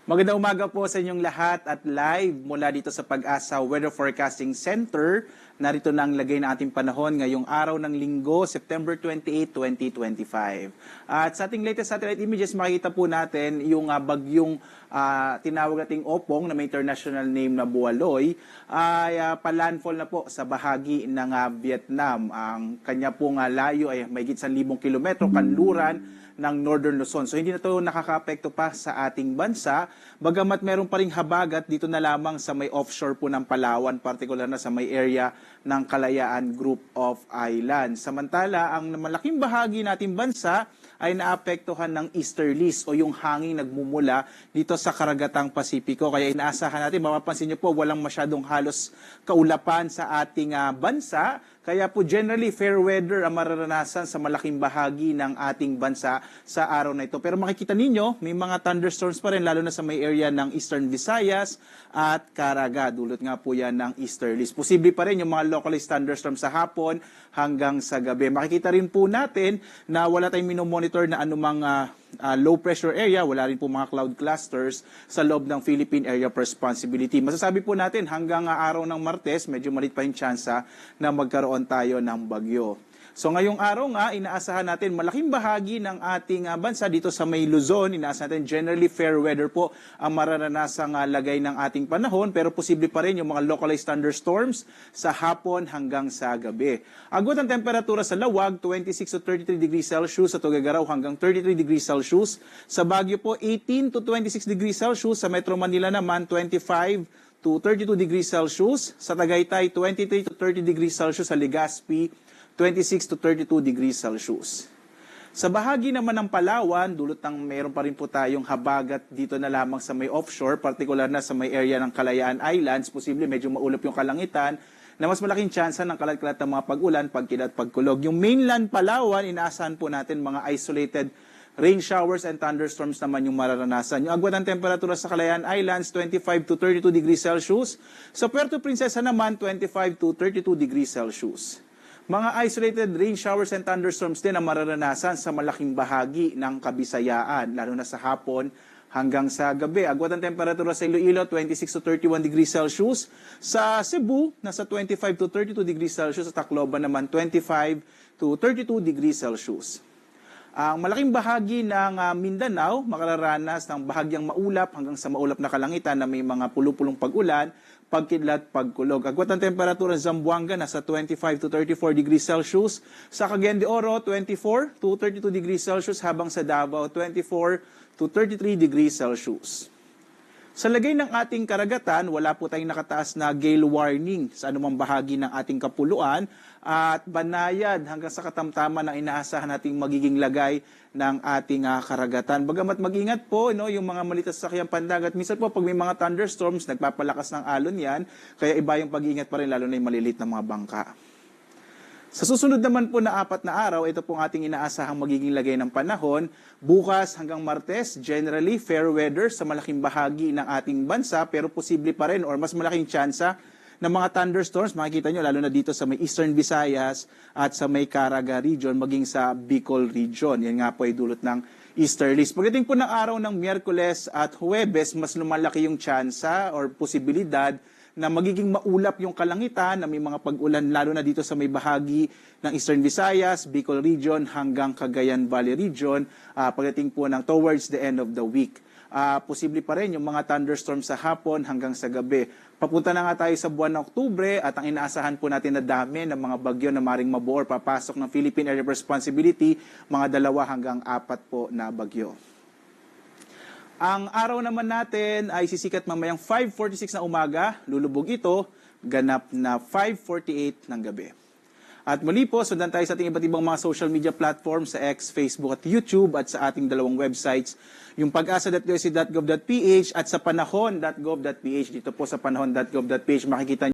Magandang umaga po sa inyong lahat at live mula dito sa Pag-asa Weather Forecasting Center. Narito na ang lagay ng ating panahon ngayong araw ng Linggo, September 28, 2025. At sa ating latest satellite images, makikita po natin yung bagyong tinawag nating Opong na may international name na Bualoy ay palandfall na po sa bahagi ng Vietnam. Ang kanya pong layo ay mahigit 1,000 kilometro, kanluran ng Northern Luzon. So hindi na ito nakaka-apekto pa sa ating bansa, bagamat meron pa ring habagat dito na lamang sa may offshore po ng Palawan, particular na sa may area ng Kalayaan Group of Islands. Samantala, ang malaking bahagi nating bansa ay naapektuhan ng easterlies o yung hangin nagmumula dito sa karagatang Pasipiko. Kaya inaasahan natin, mapapansin niyo po, walang masyadong halos kaulapan sa ating bansa. Kaya po generally fair weather ang mararanasan sa malaking bahagi ng ating bansa sa araw na ito. Pero makikita ninyo, may mga thunderstorms pa rin lalo na sa may area ng Eastern Visayas at Caraga. Dulot nga po yan ng easterlies. Posible pa rin yung mga localized thunderstorms sa hapon hanggang sa gabi. Makikita rin po natin na wala tayong minomonitor na anumang low pressure area, wala rin po mga cloud clusters sa loob ng Philippine Area of Responsibility. Masasabi po natin hanggang araw ng Martes, medyo maliit pa yung tsansa na magkaroon tayo ng bagyo. So ngayong araw nga, inaasahan natin malaking bahagi ng ating bansa dito sa may Luzon. Inaasahan natin generally fair weather po ang mararanasang lagay ng ating panahon, pero posible pa rin yung mga localized thunderstorms sa hapon hanggang sa gabi. Agad ang temperatura sa Lawag, 26 to 33 degrees Celsius, sa Tuguegarao hanggang 33 degrees Celsius. Sa Baguio po, 18 to 26 degrees Celsius. Sa Metro Manila naman, 25 to 32 degrees Celsius. Sa Tagaytay, 23 to 30 degrees Celsius. Sa Legazpi, 26 to 32 degrees Celsius. Sa bahagi naman ng Palawan, dulot ng meron pa rin po tayong habagat dito na lamang sa may offshore, particular na sa may area ng Kalayaan Islands, posible medyo maulap yung kalangitan, na mas malaking tsansa ng kalat-kalat ng mga pag-ulan, pagkilad, pagkulog. Yung mainland Palawan, inaasahan po natin mga isolated rain showers and thunderstorms naman yung mararanasan. Yung agwat ng temperatura sa Kalayaan Islands, 25 to 32 degrees Celsius. Sa Puerto Princesa naman, 25 to 32 degrees Celsius. Mga isolated rain showers and thunderstorms din ang mararanasan sa malaking bahagi ng Kabisayaan, lalo na sa hapon hanggang sa gabi. Agwat ang temperatura sa Iloilo, 26 to 31 degrees Celsius. Sa Cebu, nasa 25 to 32 degrees Celsius. Sa Tacloban naman, 25 to 32 degrees Celsius. Ang malaking bahagi ng Mindanao, makararanas ng bahagyang maulap hanggang sa maulap na kalangitan na may mga pulupulong pag-ulan, pagkidlat, pagkulog. Agwat ang temperatura sa Zamboanga, nasa 25 to 34 degrees Celsius. Sa Cagayan de Oro, 24 to 32 degrees Celsius, habang sa Davao, 24 to 33 degrees Celsius. Sa lagay ng ating karagatan, wala po tayong nakataas na gale warning sa anumang bahagi ng ating kapuluan at banayad hanggang sa katamtaman ng inaasahan nating magiging lagay ng ating karagatan. Bagamat mag-ingat po yung mga maliit na sasakyang pandagat. Minsan po pag may mga thunderstorms, nagpapalakas ng alon yan, kaya iba yung pag-iingat pa rin lalo na yung maliliit na mga bangka. Sa susunod naman po na 4 na araw, ito pong ating inaasahang magiging lagay ng panahon. Bukas hanggang Martes, generally fair weather sa malaking bahagi ng ating bansa, pero posible pa rin or mas malaking tsansa ng mga thunderstorms. Makikita nyo lalo na dito sa may Eastern Visayas at sa may Caraga region, maging sa Bicol region. Yan nga po ay dulot ng easterlies. Pagdating po ng araw ng Miyerkules at Huwebes, mas lumalaki yung tsansa or posibilidad na magiging maulap yung kalangitan, na may mga pag-ulan lalo na dito sa may bahagi ng Eastern Visayas, Bicol region hanggang Cagayan Valley region pagdating po ng towards the end of the week. Posible pa rin yung mga thunderstorms sa hapon hanggang sa gabi. Papunta na nga tayo sa buwan ng Oktubre at ang inaasahan po natin na dami ng mga bagyo na maring mabuo or papasok ng Philippine Area of Responsibility, mga 2 hanggang 4 po na bagyo. Ang araw naman natin ay sisikat mamayang 5:46 na umaga, lulubog ito, ganap na 5:48 ng gabi. At muli po, sundan tayo sa ating iba't ibang mga social media platforms sa X, Facebook at YouTube at sa ating 2 websites, yung pag-asa.usc.gov.ph at sa panahon.gov.ph. Dito po sa panahon.gov.ph makikita